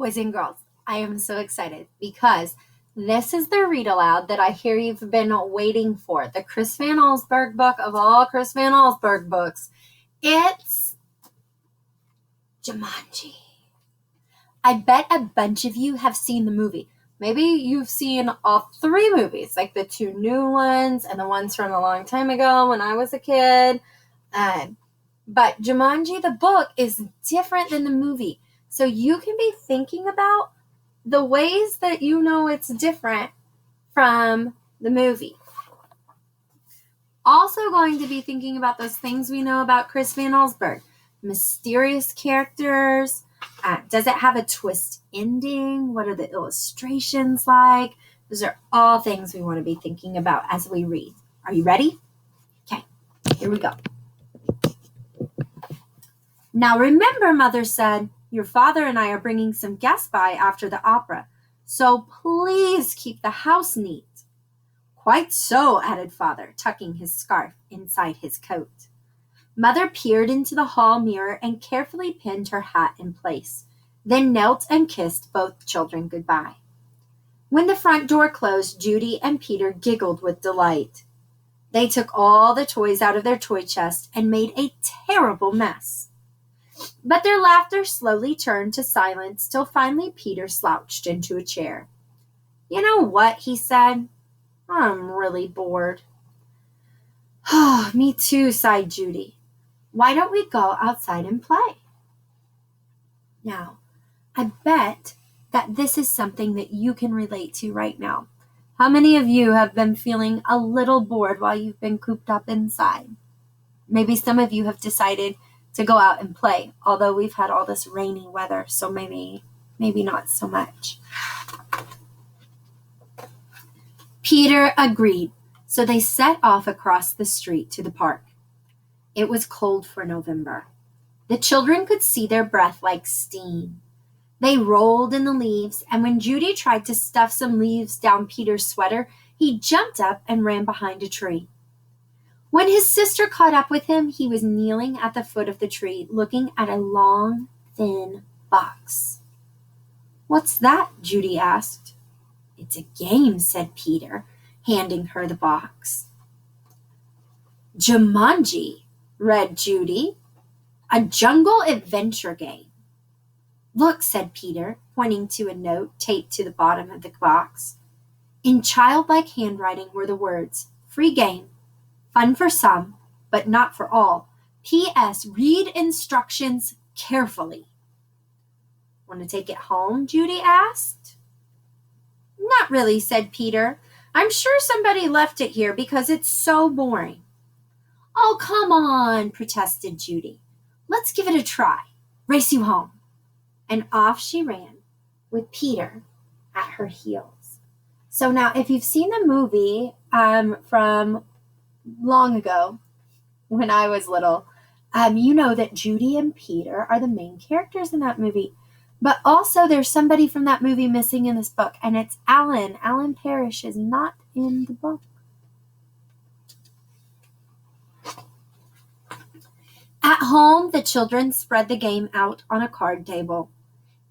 Boys and girls, I am so excited because this is the read aloud that I hear you've been waiting for. The Chris Van Allsburg book of all Chris Van Allsburg books. It's Jumanji. I bet a bunch of you have seen the movie. Maybe you've seen all three movies, like the two new ones and the ones from a long time ago when I was a kid. But Jumanji, the book, is different than the movie. So you can be thinking about the ways that you know it's different from the movie. Also going to be thinking about those things we know about Chris Van Allsburg. Mysterious characters. Does it have a twist ending? What are the illustrations like? Those are all things we want to be thinking about as we read. Are you ready? Okay, here we go. Now remember, Mother said, your father and I are bringing some guests by after the opera, so please keep the house neat. Quite so, added Father, tucking his scarf inside his coat. Mother peered into the hall mirror and carefully pinned her hat in place, then knelt and kissed both children goodbye. When the front door closed, Judy and Peter giggled with delight. They took all the toys out of their toy chest and made a terrible mess. But their laughter slowly turned to silence till finally Peter slouched into a chair. You know what, he said. I'm really bored. Oh, me too, sighed Judy. Why don't we go outside and play? Now, I bet that this is something that you can relate to right now. How many of you have been feeling a little bored while you've been cooped up inside? Maybe some of you have decided to go out and play, although we've had all this rainy weather, so maybe not so much. Peter agreed, so they set off across the street to the park. It was cold for November. The children could see their breath like steam. They rolled in the leaves, and when Judy tried to stuff some leaves down Peter's sweater, he jumped up and ran behind a tree. When his sister caught up with him, he was kneeling at the foot of the tree, looking at a long, thin box. What's that? Judy asked. It's a game, said Peter, handing her the box. Jumanji, read Judy, a jungle adventure game. Look, said Peter, pointing to a note taped to the bottom of the box. In childlike handwriting were the words, free game, fun for some, but not for all. P.S. Read instructions carefully. Want to take it home? Judy asked. Not really, said Peter. I'm sure somebody left it here because it's so boring. Oh, come on, protested Judy. Let's give it a try. Race you home. And off she ran, with Peter at her heels. So now, if you've seen the movie from long ago, when I was little, you know that Judy and Peter are the main characters in that movie. But also there's somebody from that movie missing in this book, and it's Alan. Alan Parrish is not in the book. At home, the children spread the game out on a card table.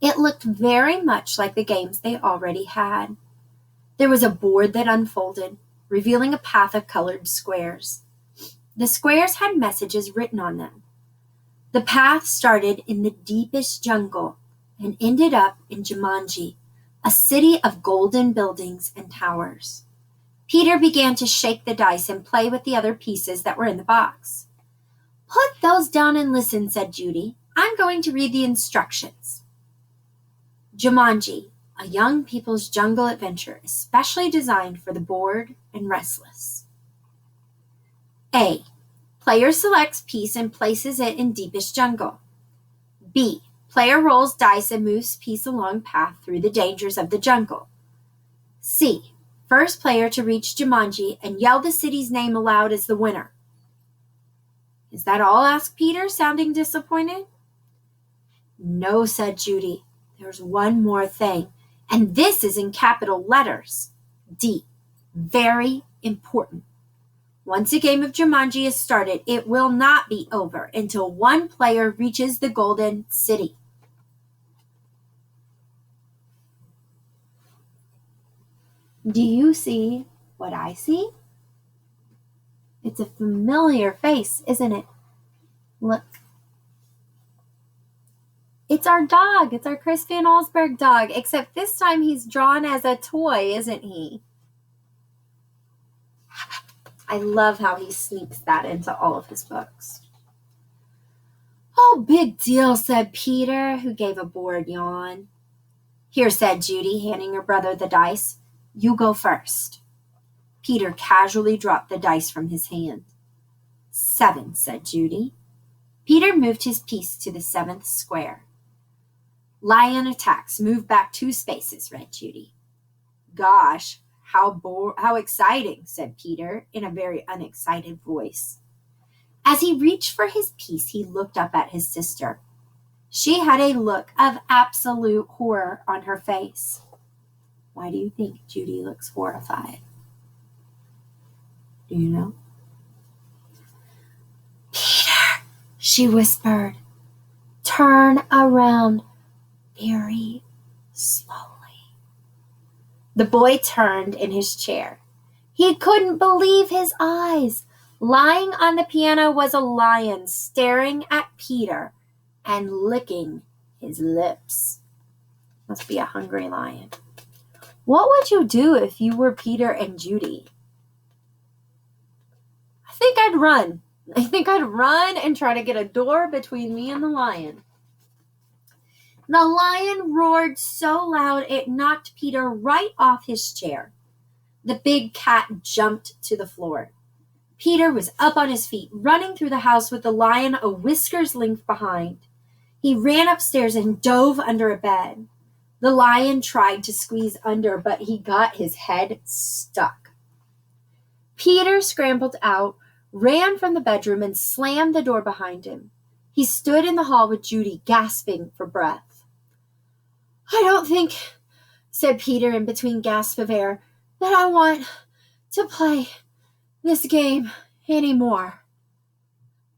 It looked very much like the games they already had. There was a board that unfolded, revealing a path of colored squares. The squares had messages written on them. The path started in the deepest jungle and ended up in Jumanji, a city of golden buildings and towers. Peter began to shake the dice and play with the other pieces that were in the box. Put those down and listen, said Judy. I'm going to read the instructions. Jumanji, a young people's jungle adventure especially designed for the bored and restless. A. Player selects piece and places it in deepest jungle. B. Player rolls dice and moves piece along path through the dangers of the jungle. C. First player to reach Jumanji and yell the city's name aloud is the winner. Is that all? Asked Peter, sounding disappointed. No, said Judy. There's one more thing, and this is in capital letters. D. Very important. Once a game of Jumanji is started, it will not be over until one player reaches the Golden City. Do you see what I see? It's a familiar face, isn't it? Look. It's our dog. It's our Chris Van Allsburg dog, except this time he's drawn as a toy, isn't he? I love how he sneaks that into all of his books. Oh, big deal, said Peter, who gave a bored yawn. Here, said Judy, handing her brother the dice. You go first. Peter casually dropped the dice from his hand. 7, said Judy. Peter moved his piece to the 7th square. Lion attacks. Move back 2 spaces, read Judy. Gosh, how exciting, said Peter in a very unexcited voice. As he reached for his piece, he looked up at his sister. She had a look of absolute horror on her face. Why do you think Judy looks horrified? Do you know? Peter, she whispered. Turn around very slowly. The boy turned in his chair. He couldn't believe his eyes. Lying on the piano was a lion staring at Peter and licking his lips. Must be a hungry lion. What would you do if you were Peter and Judy? I think I'd run. And try to get a door between me and the lion. The lion roared so loud it knocked Peter right off his chair. The big cat jumped to the floor. Peter was up on his feet, running through the house with the lion a whisker's length behind. He ran upstairs and dove under a bed. The lion tried to squeeze under, but he got his head stuck. Peter scrambled out, ran from the bedroom, and slammed the door behind him. He stood in the hall with Judy, gasping for breath. I don't think, said Peter in between gasps of air, that I want to play this game anymore.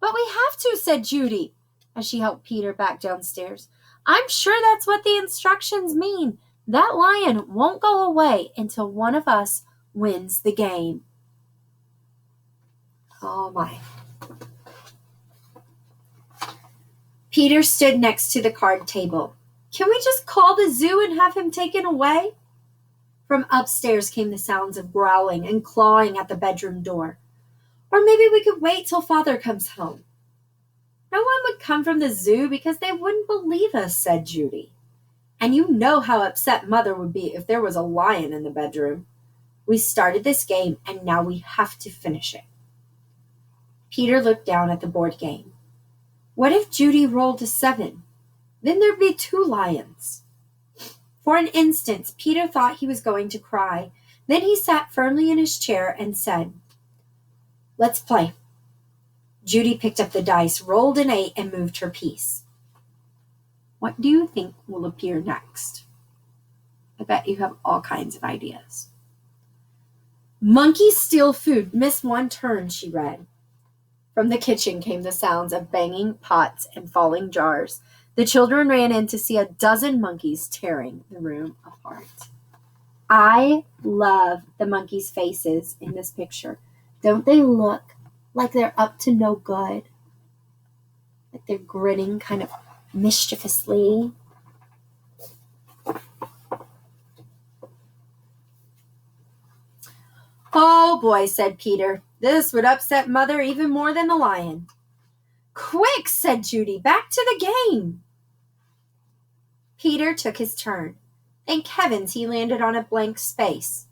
But we have to, said Judy, as she helped Peter back downstairs. I'm sure that's what the instructions mean. That lion won't go away until one of us wins the game. Oh my. Peter stood next to the card table. Can we just call the zoo and have him taken away? From upstairs came the sounds of growling and clawing at the bedroom door. Or maybe we could wait till Father comes home. No one would come from the zoo because they wouldn't believe us, said Judy. And you know how upset Mother would be if there was a lion in the bedroom. We started this game and now we have to finish it. Peter looked down at the board game. What if Judy rolled a 7? Then there'd be 2 lions. For an instant, Peter thought he was going to cry. Then he sat firmly in his chair and said, Let's play. Judy picked up the dice, rolled an 8, and moved her piece. What do you think will appear next? I bet you have all kinds of ideas. Monkeys steal food. Miss one turn, she read. From the kitchen came the sounds of banging pots and falling jars. The children ran in to see a dozen monkeys tearing the room apart. I love the monkeys' faces in this picture. Don't they look like they're up to no good? Like they're grinning kind of mischievously. Oh boy, said Peter. This would upset Mother even more than the lion. Quick, said Judy, back to the game. Peter took his turn. Thank heavens he landed on a blank space.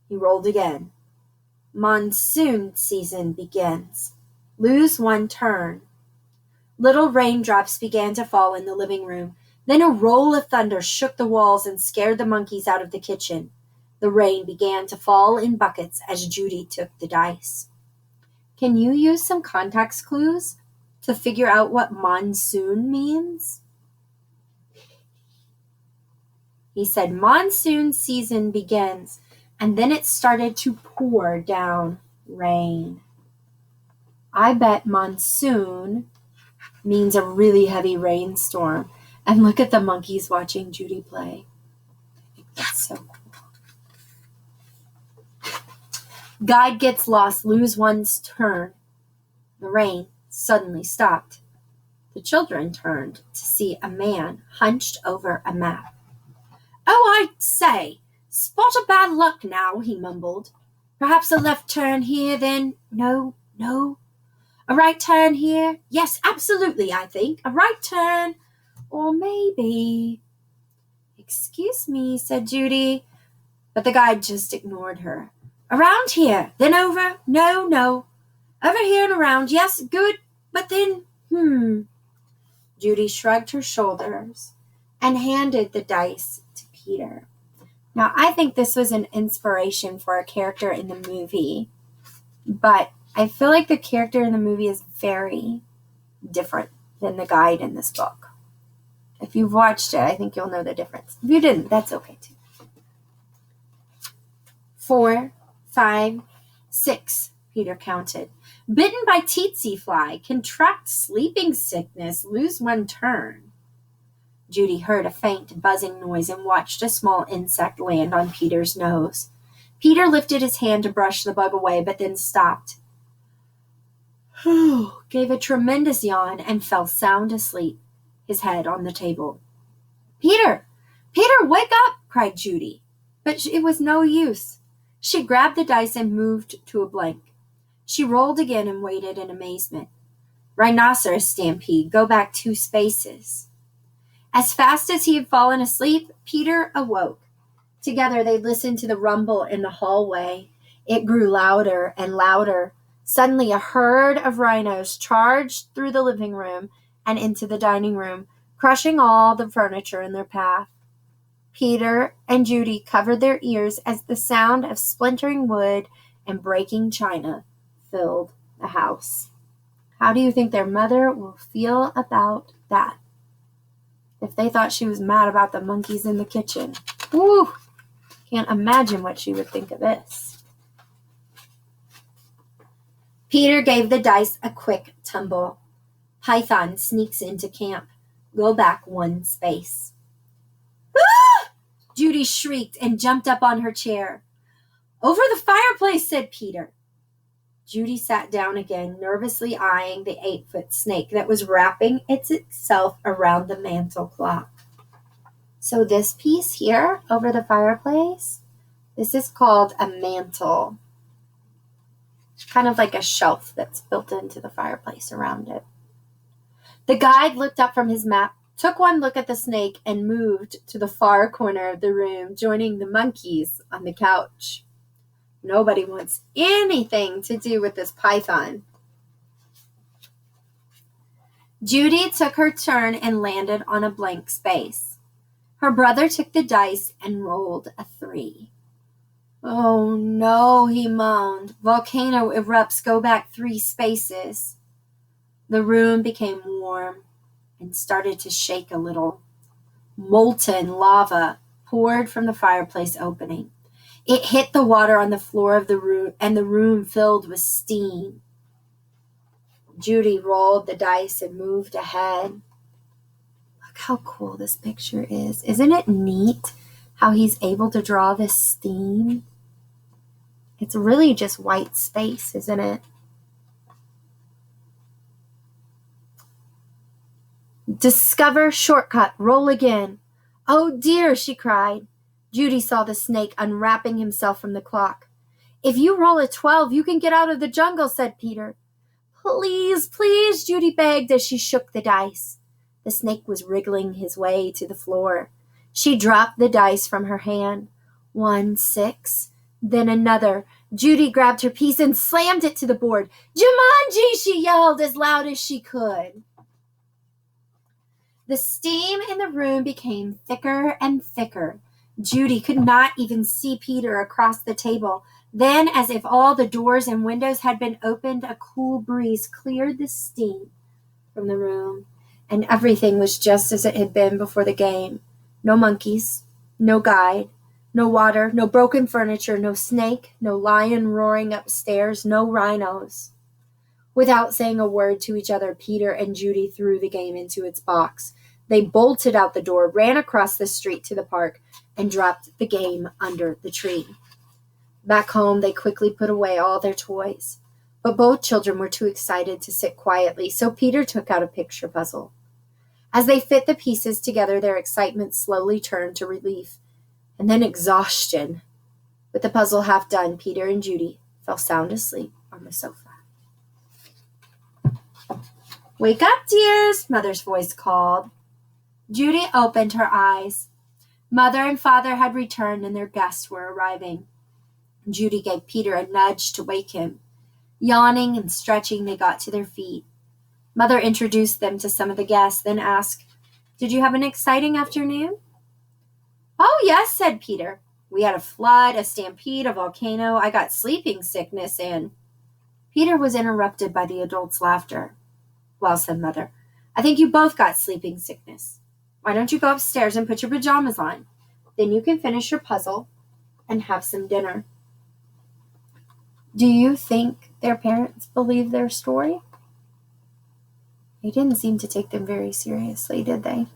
He rolled again. Monsoon season begins. Lose 1 turn. Little raindrops began to fall in the living room. Then a roll of thunder shook the walls and scared the monkeys out of the kitchen. The rain began to fall in buckets as Judy took the dice. Can you use some context clues to figure out what monsoon means? He said monsoon season begins, and then it started to pour down rain. I bet monsoon means a really heavy rainstorm. And look at the monkeys watching Judy play. I think that's so cool. Guide gets lost, lose one's turn. The rain suddenly stopped. The children turned to see a man hunched over a map. "Oh, I say, spot of bad luck now," he mumbled. "Perhaps a left turn here, then. No. A right turn here? Yes, absolutely, I think. A right turn. Or maybe—" "Excuse me," said Judy, but the guide just ignored her. "Around here, then over. No. Over here and around. Yes, good. But then, Judy shrugged her shoulders and handed the dice to Peter. Now, I think this was an inspiration for a character in the movie, but I feel like the character in the movie is very different than the guide in this book. If you've watched it, I think you'll know the difference. If you didn't, that's okay too. 4, 5, 6, Peter counted. Bitten by tsetse fly, contract sleeping sickness, lose one turn. Judy heard a faint buzzing noise and watched a small insect land on Peter's nose. Peter lifted his hand to brush the bug away, but then stopped. Gave a tremendous yawn and fell sound asleep, his head on the table. Peter, wake up!" cried Judy. But it was no use. She grabbed the dice and moved to a blank. She rolled again and waited in amazement. Rhinoceros stampede, go back 2 spaces. As fast as he had fallen asleep, Peter awoke. Together they listened to the rumble in the hallway. It grew louder and louder. Suddenly a herd of rhinos charged through the living room and into the dining room, crushing all the furniture in their path. Peter and Judy covered their ears as the sound of splintering wood and breaking china filled the house. How do you think their mother will feel about that? If they thought she was mad about the monkeys in the kitchen. Woo! Can't imagine what she would think of this. Peter gave the dice a quick tumble. Python sneaks into camp. Go back 1 space. "Ah!" Judy shrieked and jumped up on her chair. "Over the fireplace," said Peter. Judy sat down again, nervously eyeing the 8-foot snake that was wrapping itself around the mantel clock. So this piece here over the fireplace, this is called a mantle. Kind of like a shelf that's built into the fireplace around it. The guide looked up from his map, took one look at the snake, and moved to the far corner of the room, joining the monkeys on the couch. Nobody wants anything to do with this python. Judy took her turn and landed on a blank space. Her brother took the dice and rolled a 3. "Oh no," he moaned. "Volcano erupts, go back 3 spaces. The room became warm and started to shake a little. Molten lava poured from the fireplace opening. It hit the water on the floor of the room, and the room filled with steam. Judy rolled the dice and moved ahead. Look how cool this picture is. Isn't it neat how he's able to draw this steam? It's really just white space, isn't it? Discover shortcut, roll again. Oh dear, she cried. Judy saw the snake unwrapping himself from the clock. If you roll a 12, you can get out of the jungle, said Peter. Please, please, Judy begged as she shook the dice. The snake was wriggling his way to the floor. She dropped the dice from her hand. 1, 6, then another. Judy grabbed her piece and slammed it to the board. Jumanji, she yelled as loud as she could. The steam in the room became thicker and thicker. Judy could not even see Peter across the table. Then, as if all the doors and windows had been opened, a cool breeze cleared the steam from the room, and everything was just as it had been before the game. No monkeys, no guide, no water, no broken furniture, no snake, no lion roaring upstairs, no rhinos. Without saying a word to each other, Peter and Judy threw the game into its box. They bolted out the door, ran across the street to the park, and dropped the game under the tree. Back home, they quickly put away all their toys. But both children were too excited to sit quietly, so Peter took out a picture puzzle. As they fit the pieces together, their excitement slowly turned to relief and then exhaustion. With the puzzle half done, Peter and Judy fell sound asleep on the sofa. "Wake up, dears," Mother's voice called. Judy opened her eyes. Mother and Father had returned and their guests were arriving. Judy gave Peter a nudge to wake him. Yawning and stretching, they got to their feet. Mother introduced them to some of the guests, then asked, "Did you have an exciting afternoon?" "Oh, yes," said Peter. "We had a flood, a stampede, a volcano. I got sleeping sickness, and—" Peter was interrupted by the adults' laughter. "Well," said Mother, "I think you both got sleeping sickness. Why don't you go upstairs and put your pajamas on? Then you can finish your puzzle and have some dinner." Do you think their parents believed their story? They didn't seem to take them very seriously, did they?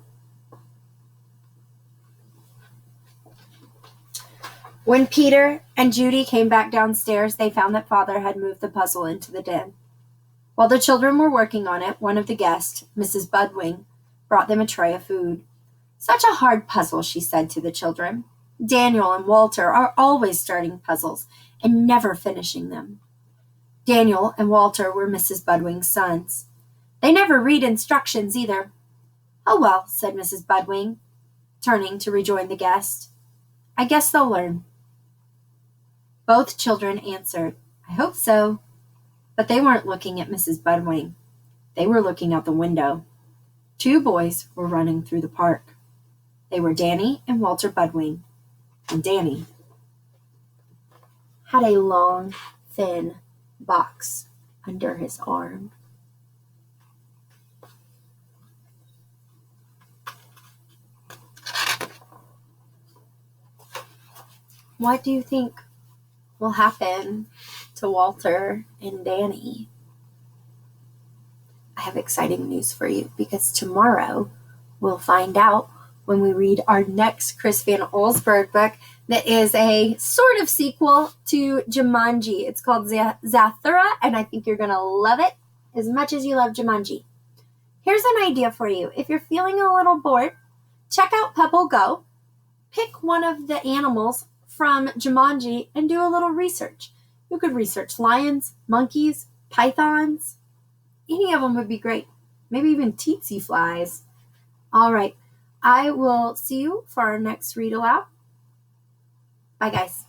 When Peter and Judy came back downstairs, they found that Father had moved the puzzle into the den. While the children were working on it, one of the guests, Mrs. Budwing, brought them a tray of food. "Such a hard puzzle," she said to the children. "Daniel and Walter are always starting puzzles and never finishing them." Daniel and Walter were Mrs. Budwing's sons. "They never read instructions either." "Oh, well," said Mrs. Budwing, turning to rejoin the guest. "I guess they'll learn." Both children answered, "I hope so." But they weren't looking at Mrs. Budwing. They were looking out the window. Two boys were running through the park. They were Danny and Walter Budwing. And Danny had a long, thin box under his arm. What do you think will happen to Walter and Danny? I have exciting news for you, because tomorrow we'll find out when we read our next Chris Van Allsburg book that is a sort of sequel to Jumanji. It's called Zathura, and I think you're going to love it as much as you love Jumanji. Here's an idea for you. If you're feeling a little bored, check out Pebble Go. Pick one of the animals from Jumanji and do a little research. You could research lions, monkeys, pythons. Any of them would be great. Maybe even tsetse flies. All right. I will see you for our next read aloud. Bye, guys.